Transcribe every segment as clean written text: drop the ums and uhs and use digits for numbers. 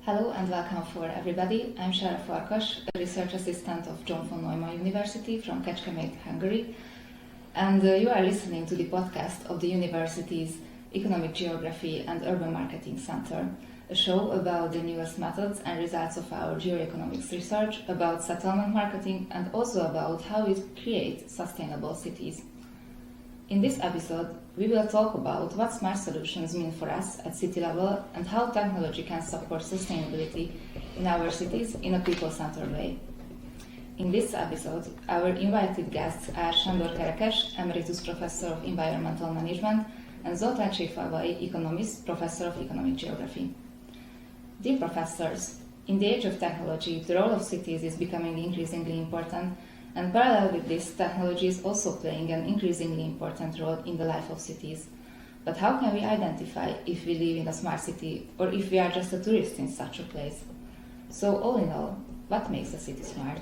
Hello and welcome for everybody. I'm Sára Farkas, a research assistant of John von Neumann University from Kerekes, Hungary. And you are listening to the podcast of the university's Economic Geography and Urban Marketing Center, a show about the newest methods and results of our geoeconomics research, about settlement marketing, and also about how we create sustainable cities. In this episode, we will talk about what smart solutions mean for us at city level and how technology can support sustainability in our cities in a people-centered way. In this episode, our invited guests are Sándor Kerekes, Emeritus Professor of Environmental Management, and Zoltán Cséfalvay, Economist, Professor of Economic Geography. Dear professors, in the age of technology, the role of cities is becoming increasingly important, and parallel with this, technology is also playing an increasingly important role in the life of cities. But how can we identify if we live in a smart city or if we are just a tourist in such a place? So all in all, what makes a city smart?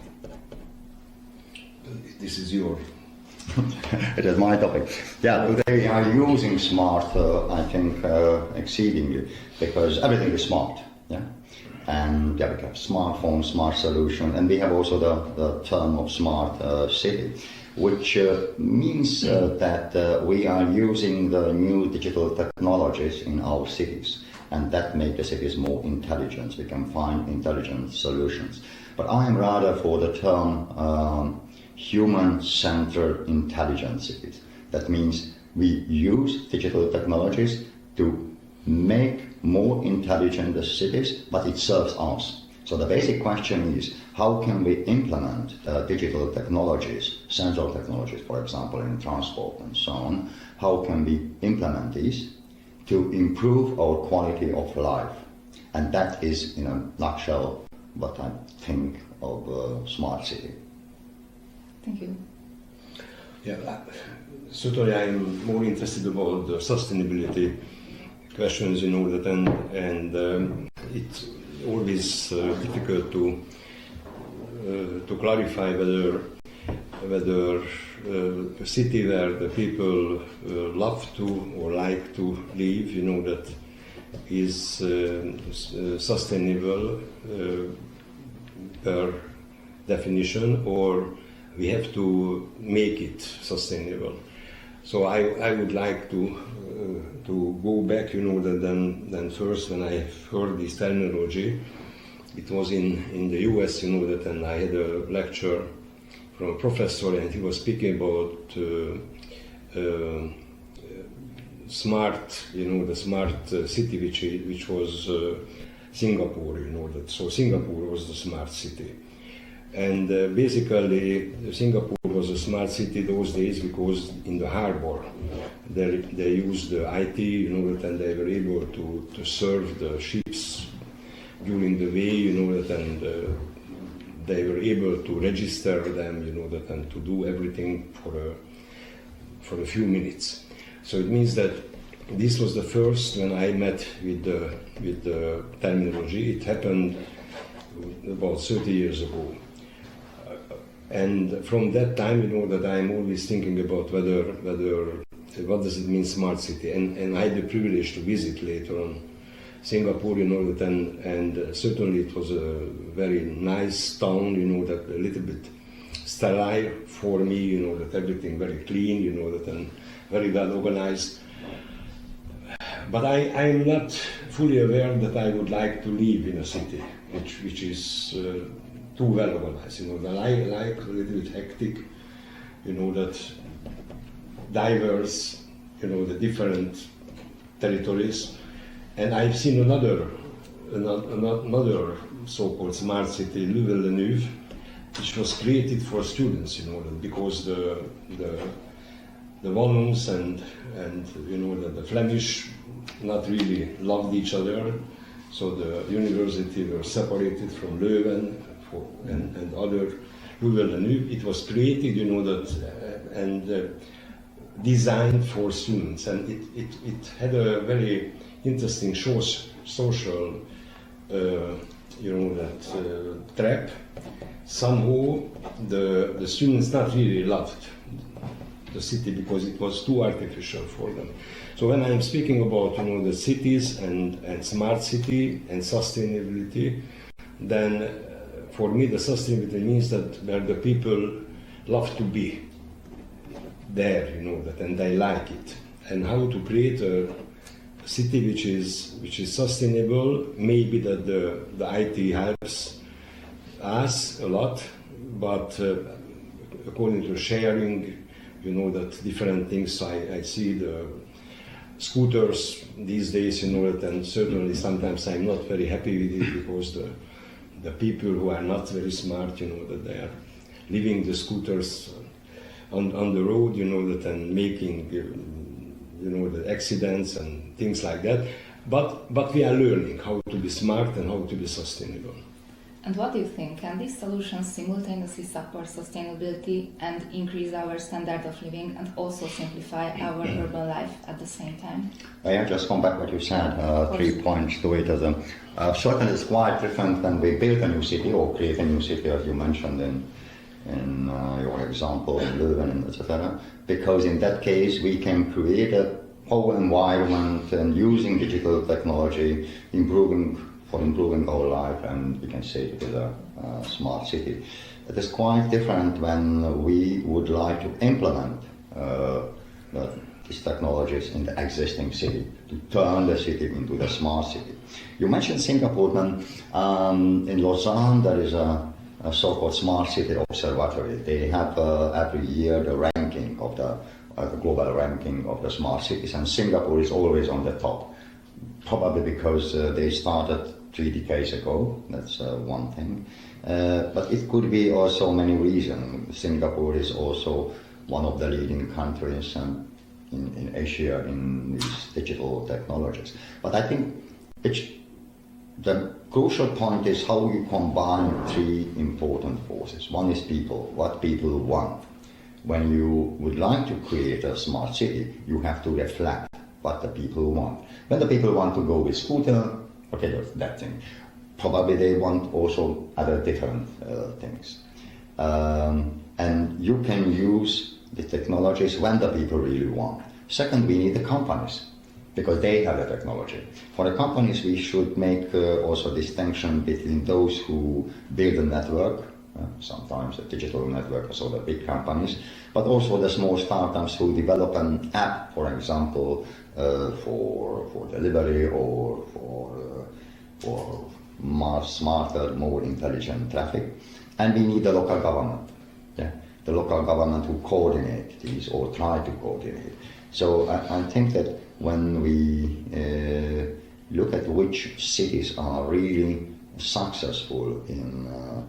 This is your... It is my topic. Yeah, today we are using smart, I think, exceedingly, because everything is smart. Yeah. And yeah, we have smartphone, smart solution, and we have also the term of smart city, which means that we are using the new digital technologies in our cities, and that make the cities more intelligent. We can find intelligent solutions. But I am rather for the term human-centered intelligent cities. That means we use digital technologies to make more intelligent the cities, but it serves us. So the basic question is, how can we implement digital technologies, sensor technologies, for example, in transport and so on, how can we implement these to improve our quality of life? And that is, in a nutshell, what I think of a smart city. Thank you. Yeah, certainly I'm more interested about the sustainability questions, that and it's always difficult to clarify whether a city where the people love to or like to live, that is sustainable per definition, or we have to make it sustainable. So I would like to go back, then first when I heard this terminology, it was in the US, and I had a lecture from a professor, and he was speaking about smart, the smart city, which was Singapore, so Singapore was the smart city. And basically, Singapore was a smart city those days because in the harbor they used the IT, and they were able to serve the ships during the way, and they were able to register them, and to do everything for a few minutes. So it means that this was the first when I met with the terminology. It happened about 30 years ago. And from that time, that I'm always thinking about whether what does it mean smart city, and I had the privilege to visit later on Singapore, and certainly it was a very nice town, that a little bit sterile for me, that everything very clean, and very well organized. But I'm not fully aware that I would like to live in a city which is too well organized, that I like a little bit hectic, that diverse, the different territories. And I've seen another so-called smart city, Louvain-la-Neuve, which was created for students, because the Wallons and the Flemish not really loved each other, so the university were separated from Leuven and other Louvain-la-Neuve. It was created, and designed for students, and it had a very interesting social, trap. Somehow the students not really loved the city because it was too artificial for them. So when I'm speaking about the cities and smart city and sustainability, then for me the sustainability means that where the people love to be there, that, and they like it, and how to create a city which is sustainable. Maybe that the IT helps us a lot, but according to sharing, that different things. I see the scooters these days, that, and certainly sometimes I'm not very happy with it because the people who are not very smart, that they are leaving the scooters on the road, that, and making the accidents and things like that. But we are learning how to be smart and how to be sustainable. And what do you think? Can these solutions simultaneously support sustainability and increase our standard of living and also simplify our urban life at the same time? I just come back what you said, 3 points to it. Certainly it's quite different when we build a new city or create a new city, as you mentioned in your example in Leuven, etc. Because in that case we can create a whole environment and using digital technology, improving our life, and we can say it is a smart city. It is quite different when we would like to implement these technologies in the existing city, to turn the city into the smart city. You mentioned Singapore, then in Lausanne there is a so-called Smart City Observatory. They have every year the ranking of the global ranking of the smart cities, and Singapore is always on the top, probably because they started 3 decades ago. That's one thing. But it could be also many reasons. Singapore is also one of the leading countries in Asia in these digital technologies. But I think the crucial point is how you combine 3 important forces. One is people, what people want. When you would like to create a smart city, you have to reflect what the people want. When the people want to go with scooter, okay, that's that thing. Probably they want also other different things. And you can use the technologies when the people really want. Second, we need the companies, because they have the technology. For the companies, we should make also distinction between those who build a network, sometimes a digital network, so the big companies, but also the small startups who develop an app, for example, for delivery or for smarter, more intelligent traffic. And we need the local government, the local government who coordinate these or try to coordinate. So I think that when we look at which cities are really successful in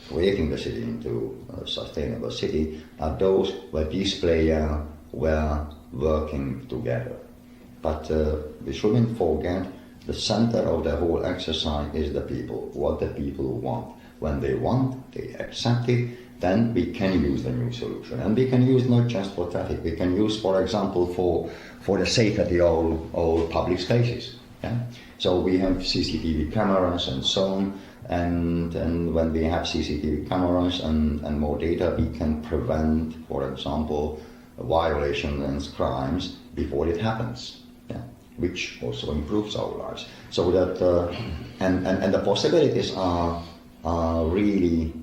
creating the city into a sustainable city, are those where these players were working together. But we shouldn't forget the center of the whole exercise is the people, what the people want. When they want, they accept it, then we can use the new solution. And we can use not just for traffic, we can use, for example, for the safety of public spaces. Yeah? So we have CCTV cameras and so on, and when we have CCTV cameras and more data, we can prevent, for example, violations and crimes before it happens. Yeah? Which also improves our lives. So that and the possibilities are really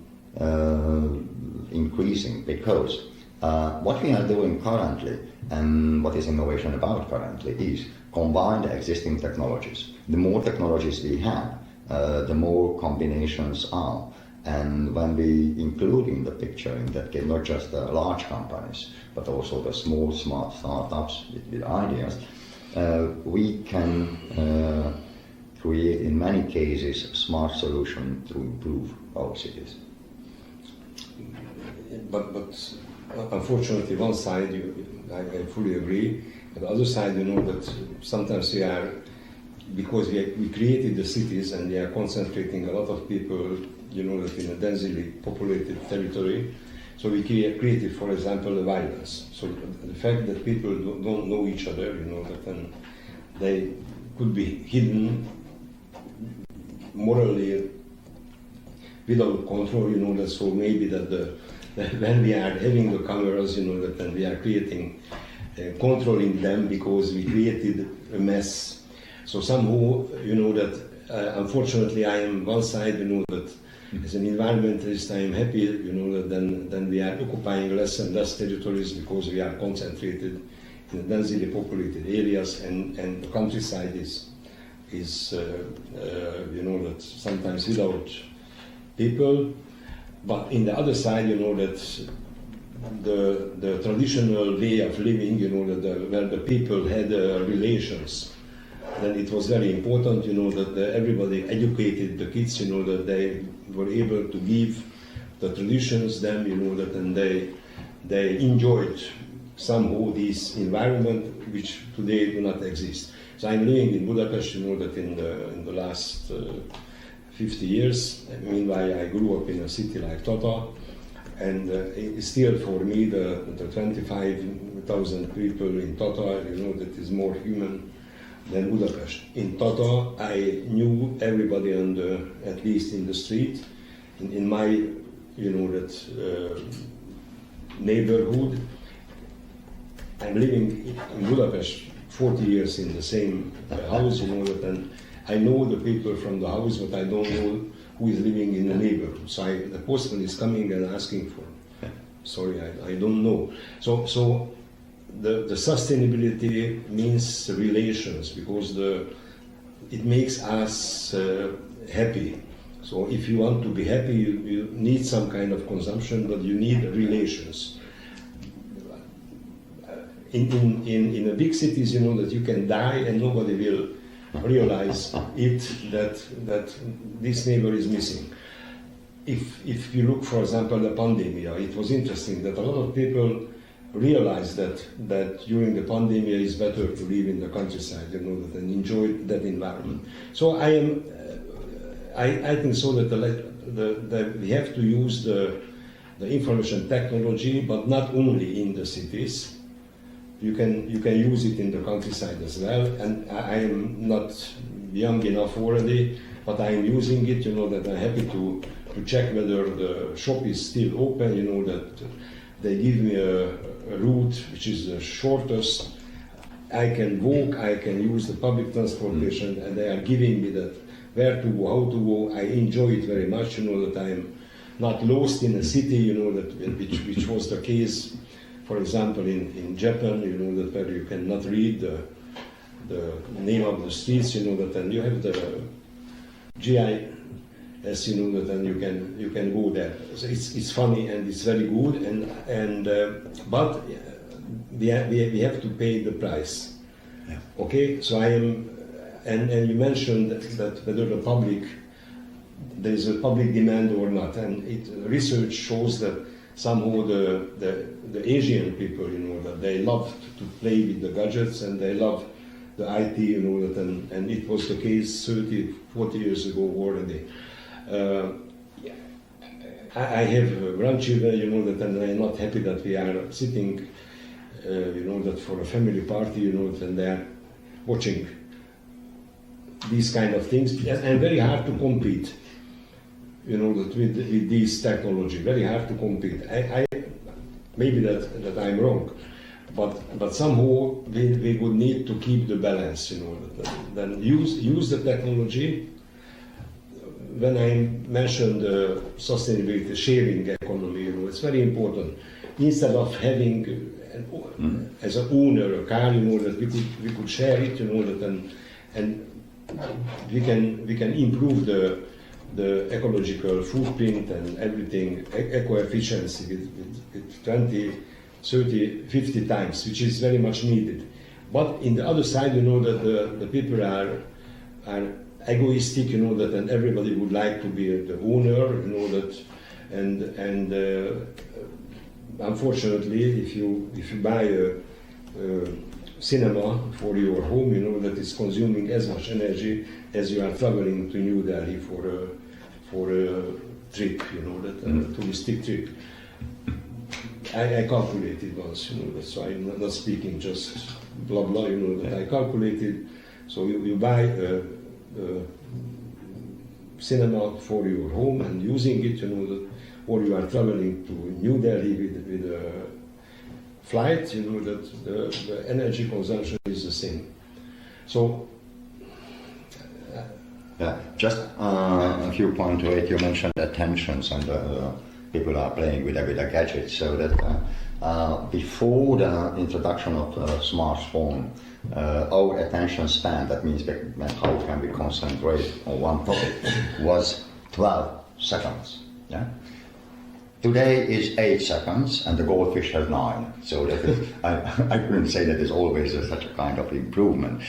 increasing, because what we are doing currently and what is innovation about currently is combine the existing technologies. The more technologies we have, the more combinations are. And when we include in the picture, in that case, not just the large companies, but also the small, smart startups with ideas, we can create, in many cases, a smart solution to improve our cities. But unfortunately, one side, I fully agree. But the other side, that sometimes we are, because we created the cities and we are concentrating a lot of people, that in a densely populated territory. So we created, for example, the violence. So the fact that people don't know each other, that then they could be hidden morally without control, that so maybe that when we are having the cameras, you know, that and we are creating, controlling them because we created a mess. So somehow, you know, that unfortunately I am one side, you know, that as an environmentalist I am happy, you know, that then we are occupying less and less territories because we are concentrated in densely populated areas, and the countryside is you know, that sometimes without people. But in the other side, you know, that the traditional way of living, you know, that where the people had relations, then it was very important, you know, that everybody educated the kids, you know, that they were able to give the traditions them, you know, that and they enjoyed somehow this environment which today do not exist. So I'm living in Budapest, you know, that in the last 50 years. Meanwhile, I grew up in a city like Tata, and still for me the 25,000 people in Tata, you know, that is more human than Budapest. In Tata, I knew everybody on at least in the street, in my, you know, that neighborhood. I'm living in Budapest 40 years in the same house, you know, that, and I know the people from the house, but I don't know who is living in the neighborhood. So the postman is coming and asking for, sorry, I don't know. So the sustainability means relations, because it makes us happy. So if you want to be happy, you need some kind of consumption, but you need relations. In the big cities, you know, that you can die and nobody will realize it, that this neighbor is missing. If you look, for example, the pandemic, it was interesting that a lot of people realized that during the pandemic it's better to live in the countryside, you know, and enjoy that environment. So I think so that we have to use the information technology, but not only in the cities. You can use it in the countryside as well, and I am not young enough already, but I am using it, you know, that I'm happy to check whether the shop is still open, you know, that they give me a route which is the shortest. I can walk, I can use the public transportation, and they are giving me that where to go, how to go. I enjoy it very much, you know, that I'm not lost in a city, you know, that which was the case, for example, in Japan, you know, that where you cannot read the name of the streets, you know, that and you have the GIS, you know, that and you can go there. So it's funny and it's very good, but we have to pay the price. Yeah. Okay, so I am, and you mentioned that whether there is a public demand or not, and research shows that somehow the Asian people, you know, that they love to play with the gadgets and they love the IT, you know, that, and it was the case 30, 40 years ago already. I have grandchildren, you know, that, and I'm not happy that we are sitting, you know, that for a family party, you know, and they are watching these kind of things, and very hard to compete. You know, that with this technology, very hard to compete. I maybe that I'm wrong, but somehow we would need to keep the balance. You know, then use the technology. When I mentioned sustainability, sharing economy, you know, it's very important. Instead of having as an owner a car, you know, that we could share it, you know, that and we can improve the ecological footprint and everything, eco-efficiency with 20, 30, 50 times, which is very much needed. But in the other side, you know, that the people are egoistic, you know, that and everybody would like to be the owner, you know, that, and unfortunately, if you buy a cinema for your home, you know, that is consuming as much energy as you are traveling to New Delhi for a trip, you know, that a touristic trip. I calculated once, you know, that, so I'm not speaking just blah blah, you know, that I calculated. So you buy a cinema for your home and using it, you know, that or you are traveling to New Delhi with a flight, you know that the energy consumption is the same. So, yeah, just a few points to it. You mentioned attentions and people are playing with the gadgets. So that before the introduction of the smartphone, our attention span, that means how can we concentrate on one topic, was 12 seconds. Yeah. Today is 8 seconds and the goldfish has 9. So that is, I couldn't say that there's always such a kind of improvement.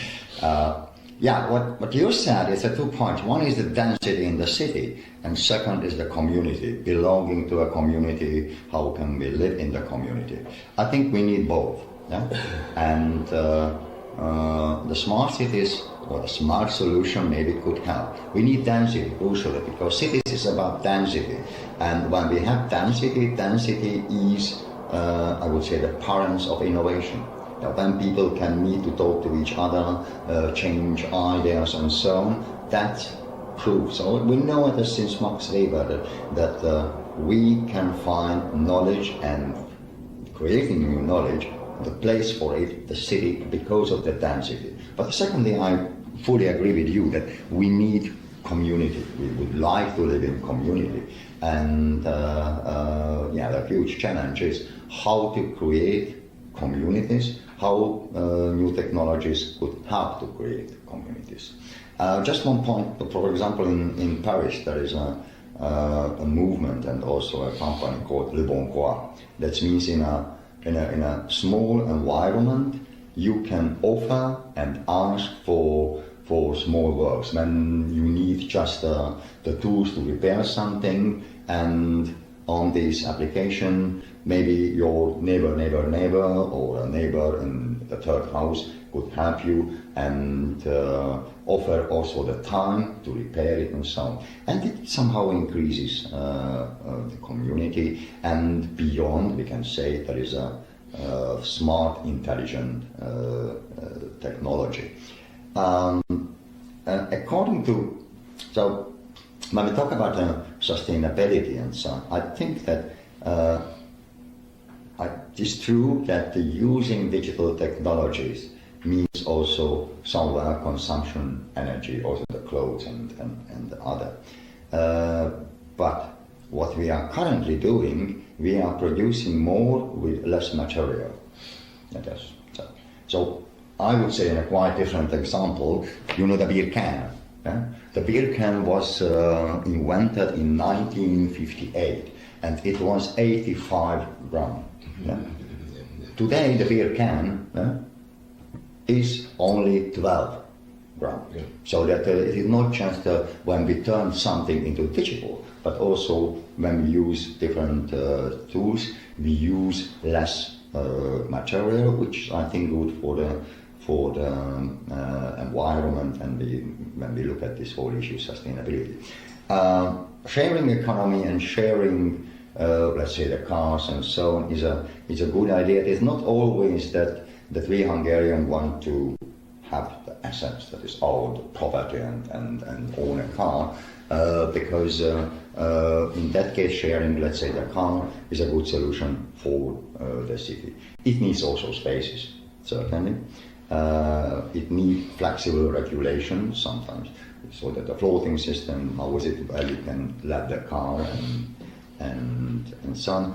Yeah, what you said is 2 points. One is the density in the city, and second is the community, belonging to a community, how can we live in the community. I think we need both. Yeah? And the smart cities, or the smart solution maybe could help. We need density, crucially, because cities is about density. And when we have density is, I would say, the parents of innovation. When people can meet to talk to each other, change ideas and so on, that proves. So we know it since Max Weber that we can find knowledge and creating new knowledge, the place for it, the city, because of the density. But secondly, I fully agree with you that we need community. We would like to live in community. And the huge challenge is how to create communities, how new technologies could help to create communities. Just one point, for example, in Paris there is a movement and also a company called Le Bon Coin. That means in a small environment you can offer and ask for small works. When you need just the tools to repair something, and on this application maybe your neighbor or a neighbor in the third house could help you and offer also the time to repair it and so on. And it somehow increases the community, and beyond we can say there is a smart, intelligent technology. According to, so when we talk about sustainability and so on, I think that it's true that using digital technologies means also somewhere consumption energy, also the clothes and the other. But what we are currently doing, we are producing more with less material. So I would say in a quite different example, you know the beer can. Yeah? The beer can was invented in 1958 and it was 85 grams. Yeah? Today the beer can is only 12 grams. Yeah. So that it is not just when we turn something into digital, but also when we use different tools, we use less material, which I think good for the environment, and when we look at this whole issue of sustainability. Sharing economy and sharing, let's say, the cars and so on is a good idea. It's not always that we Hungarians want to have the assets, that is our property and own a car, because in that case sharing, let's say, the car is a good solution for the city. It needs also spaces, certainly. It needs flexible regulation sometimes, so that the floating system, how is it where you can let the car and so on.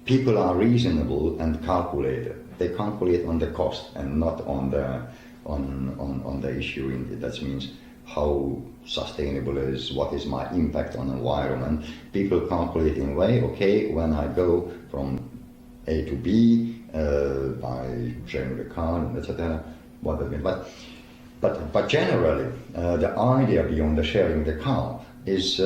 People are reasonable and calculated. They calculate on the cost and not on the issue. That means how sustainable is, what is my impact on the environment. People calculate in a way, okay, when I go from A to B by sharing the car, etc. But generally, the idea beyond the sharing the car is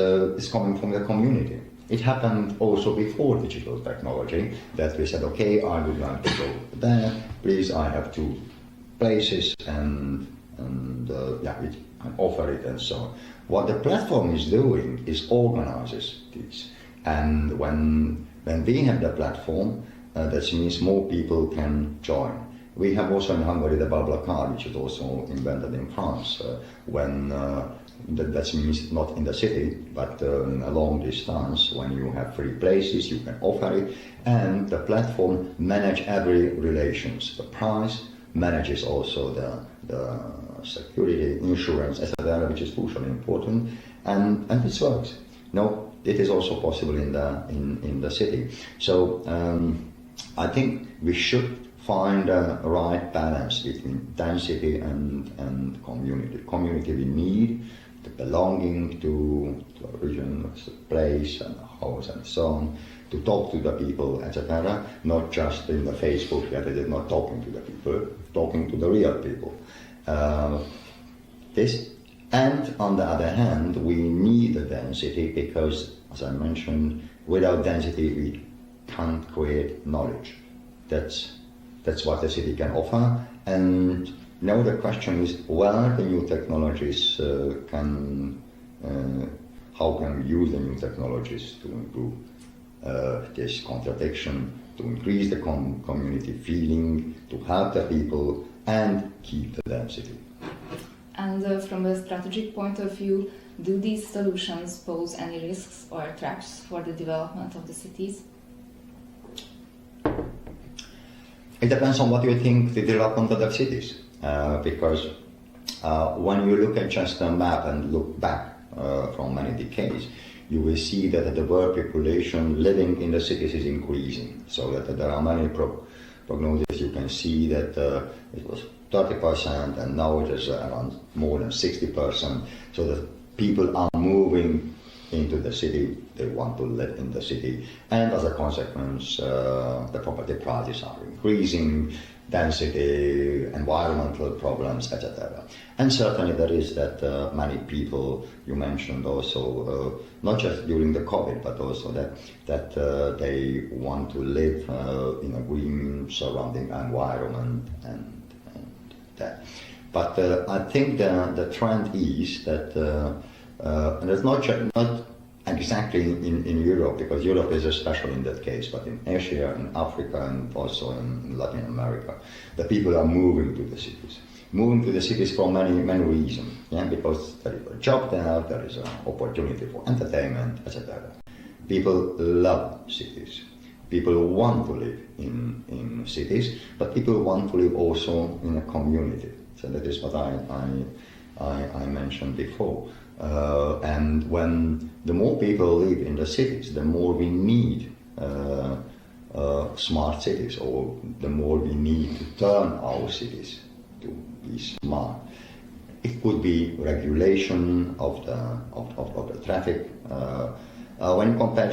coming from the community. It happened also before digital technology, that we said, okay, I would like to go there, please, I have 2 places, and offer it and so on. What the platform is doing is organizes this, and when we have the platform, that means more people can join. We have also in Hungary the BlaBlaCar, which is also invented in France, that means not in the city, but a long distance. When you have free places, you can offer it, and the platform manage every relations. The price manages also the security, insurance, etc., which is crucially important, and this works. No, it is also possible in the city. So I think we should find a right balance between density and community. Community we need, the belonging to a region, a place, and a house, and so on, to talk to the people, etc. Not just in the Facebook, that it is not talking to the people, talking to the real people. And on the other hand, we need the density because, as I mentioned, without density we can't create knowledge. That's what the city can offer. And now the question is where the new technologies how can we use the new technologies to improve this contradiction, to increase the community feeling, to help the people and keep the density. And from a strategic point of view, do these solutions pose any risks or traps for the development of the cities? It depends on what you think the development of the cities, because when you look at just a map and look back from many decades, you will see that the world population living in the cities is increasing. So that there are many prognoses. You can see that it was 30% and now it is around more than 60%. So that people are moving into the city, they want to live in the city, and as a consequence the property prices are increasing, density, environmental problems, etc. And certainly there is that many people, you mentioned also, not just during the COVID, but also that they want to live in a green surrounding environment and that. But I think the trend is that and it's not exactly in Europe, because Europe is special in that case, but in Asia, in Africa, and also in Latin America, the people are moving to the cities. Moving to the cities for many reasons, because there is a job there is an opportunity for entertainment, etc. People love cities. People want to live in cities, but people want to live also in a community. So that is what I mentioned before. And when the more people live in the cities, the more we need smart cities, or the more we need to turn our cities to be smart. It could be regulation of the traffic. When you compare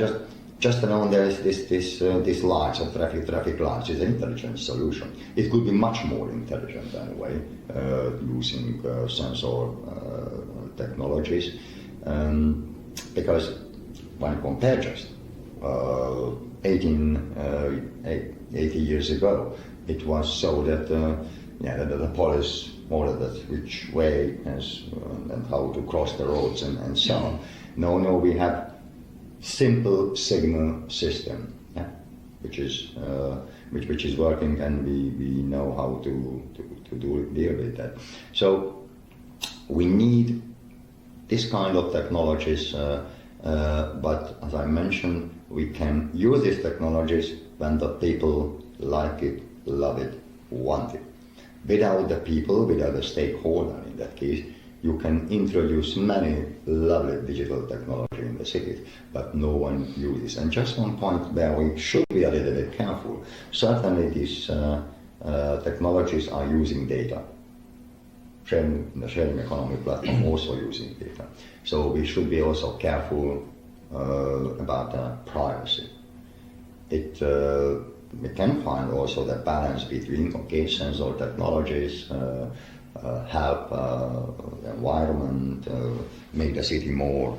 just around there is this lights of traffic lights is an intelligent solution. It could be much more intelligent anyway, using sensor technologies, because when you compare just 80 years ago, it was so that the police ordered which way and how to cross the roads and so on. No, we have simple signal system, which is working, and we know how to deal with that. So we need this kind of technologies, but as I mentioned, we can use these technologies when the people like it, love it, want it. Without the people, without the stakeholder in that case, you can introduce many lovely digital technology in the cities, but no one uses. And just one point where we should be a little bit careful. Certainly these technologies are using data. The sharing economy platform also using data. So we should be also careful about privacy. We can find also the balance between sensor technologies, help the environment, make the city more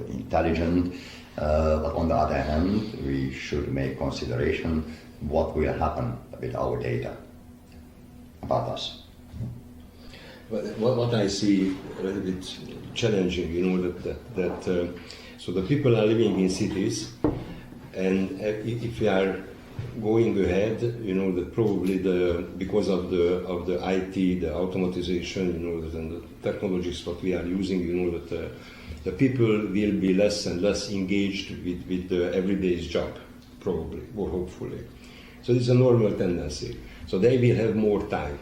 intelligent. But on the other hand, we should make consideration what will happen with our data about us. What I see a little bit challenging, that so the people are living in cities, and if we are going ahead, that probably because of the IT, the automatization, and the technologies that we are using, that the people will be less and less engaged with the everyday's job, probably, or hopefully. So it's a normal tendency. So they will have more time.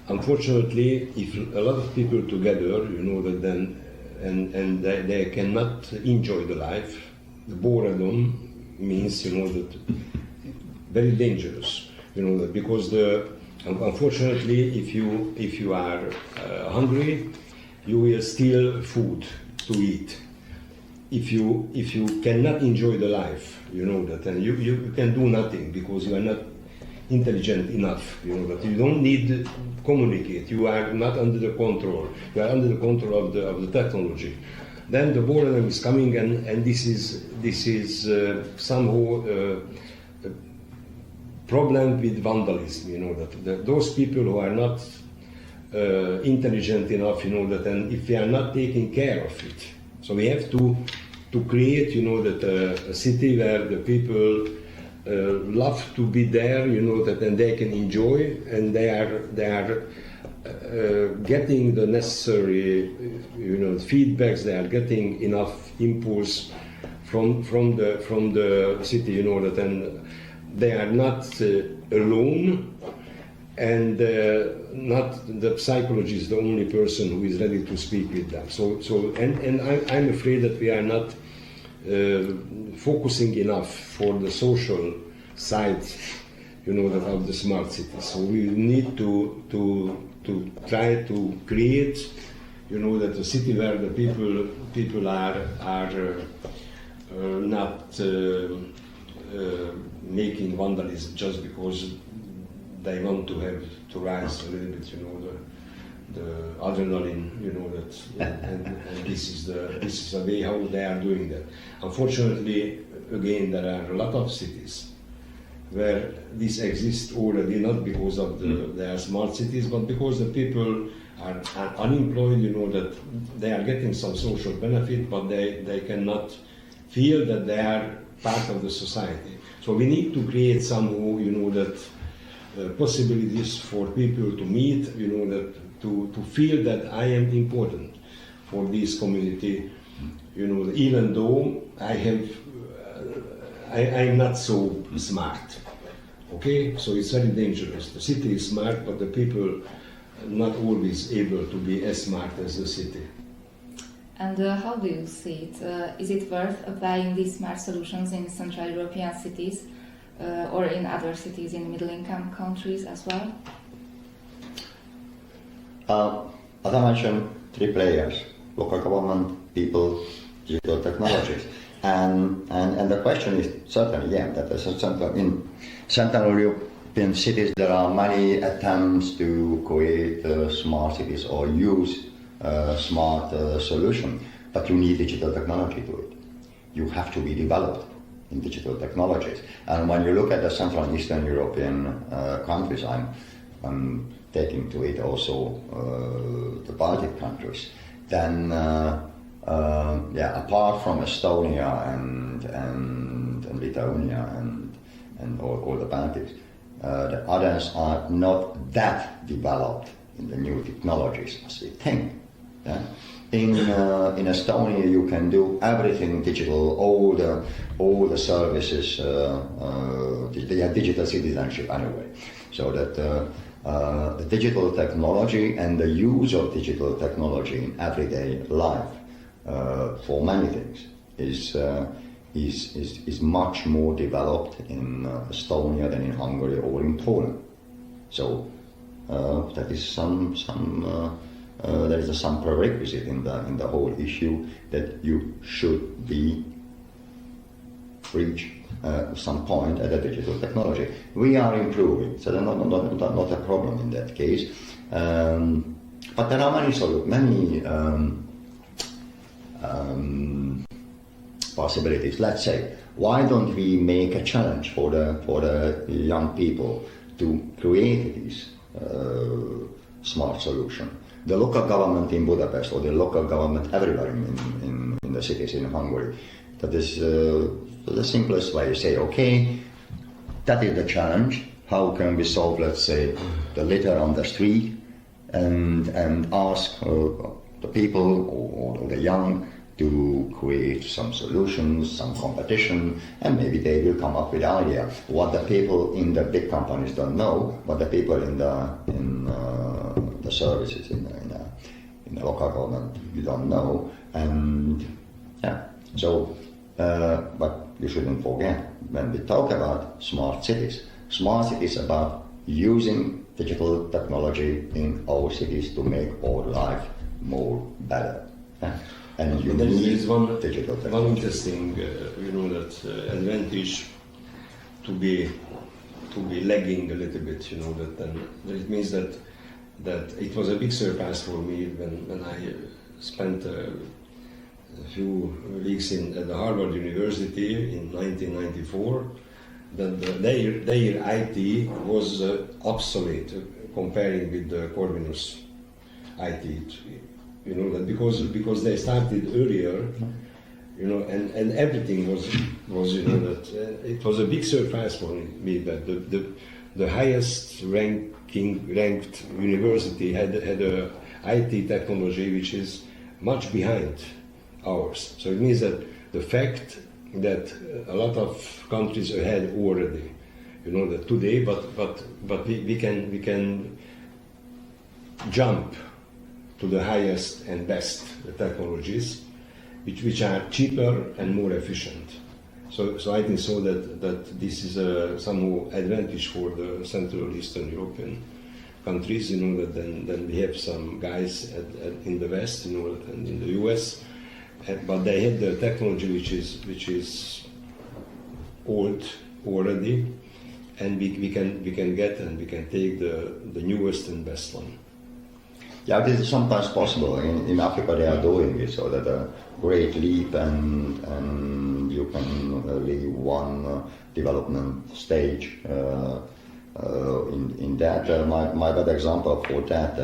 Unfortunately, if a lot of people together, that then, and they cannot enjoy the life, the boredom means, that very dangerous, that because unfortunately, if you are hungry, you will steal food to eat. If you cannot enjoy the life, that, and you can do nothing because you are not intelligent enough, that you don't need to communicate. You are not under the control. You are under the control of the technology. Then the boredom is coming, and this is somehow a problem with vandalism. That those people who are not intelligent enough, that, and if we are not taking care of it, so we have to create, that a city where the people love to be there, that, and they can enjoy, and they are getting the necessary, feedbacks. They are getting enough impulse from the city, that, and they are not alone, and not the psychologist the only person who is ready to speak with them. And I'm afraid that we are not focusing enough for the social side, of the smart city. So we need to try to create, that a city where the people are not making vandalism just because they want to rise a little bit, the adrenaline, and this is the way how they are doing that. Unfortunately, again, there are a lot of cities where this exists already, not because of they are smart cities, but because the people are unemployed, that they are getting some social benefit, but they cannot feel that they are part of the society. So we need to create somehow, that possibilities for people to meet, that to feel that I am important for this community, even though I am not so smart. Okay, so it's very dangerous. The city is smart, but the people are not always able to be as smart as the city. And how do you see it? Is it worth applying these smart solutions in Central European cities or in other cities in middle-income countries as well? As I mentioned, 3 players: local government, people, digital technologies. And the question is certainly, that in Central European cities there are many attempts to create smart cities or use smart solution, but you need digital technology to it. You have to be developed in digital technologies. And when you look at the Central and Eastern European countries, I'm taking to it also the Baltic countries, then apart from Estonia and Lithuania and all the Baltics, the others are not that developed in the new technologies as we think. Yeah? In Estonia, you can do everything digital, all the services. They have digital citizenship anyway, so that the digital technology and the use of digital technology in everyday life for many things is much more developed in Estonia than in Hungary or in Poland. So that is there is some prerequisite in the whole issue that you should reach some point at the digital technology. We are improving, so not a problem in that case. But there are many possibilities. Let's say, why don't we make a challenge for the young people to create this smart solution? The local government in Budapest or the local government everywhere in the cities in Hungary, that is the simplest way. You say, okay, that is the challenge. How can we solve, let's say, the litter on the street, and ask the people or the young to create some solutions, some competition, and maybe they will come up with idea. What the people in the big companies don't know, what the people in the services in the local government you don't know, and yeah. So, but you shouldn't forget when we talk about smart cities is about using digital technology in our cities to make our life more better. Yeah? And you need one digital technology. One interesting, that advantage to be lagging a little bit. That it means that it was a big surprise for me when I spent a few weeks at the Harvard University in 1994. That their IT was obsolete comparing with the Corvinus IT. That because they started earlier, and everything was that it was a big surprise for me that the highest ranked university had a IT technology which is much behind ours. So it means that the fact that a lot of countries ahead already, that today, but we can jump to the highest and best technologies, which are cheaper and more efficient. So I think so that this is some advantage for the Central Eastern European countries. That then we have some guys in the West, and in the US. But they have the technology which is old already, and we can get and we can take the newest and best one. Yeah, this is sometimes possible. In Africa they are doing it, so that a great leap and you can leave one development stage in that. My bad example for that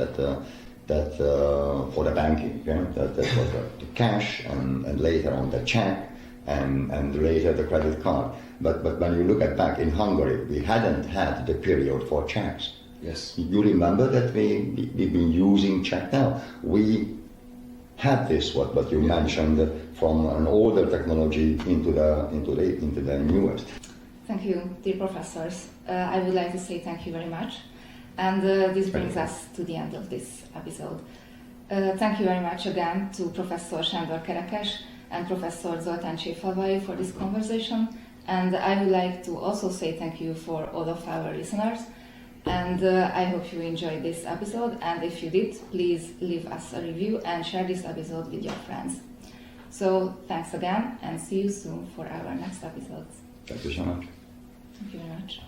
for the banking, that was the cash and later on the check and later the credit card. But when you look at back in Hungary, we hadn't had the period for checks. Yes. You remember that we've been using check now. We had this what you mentioned from an older technology into the newest. Thank you, dear professors. I would like to say thank you very much. And this brings us to the end of this episode. Thank you very much again to Professor Sándor Kerekes and Professor Zoltán Cséfalvay for this conversation. And I would like to also say thank you for all of our listeners. And I hope you enjoyed this episode. And if you did, please leave us a review and share this episode with your friends. So thanks again and see you soon for our next episodes. Thank you so much. Thank you very much.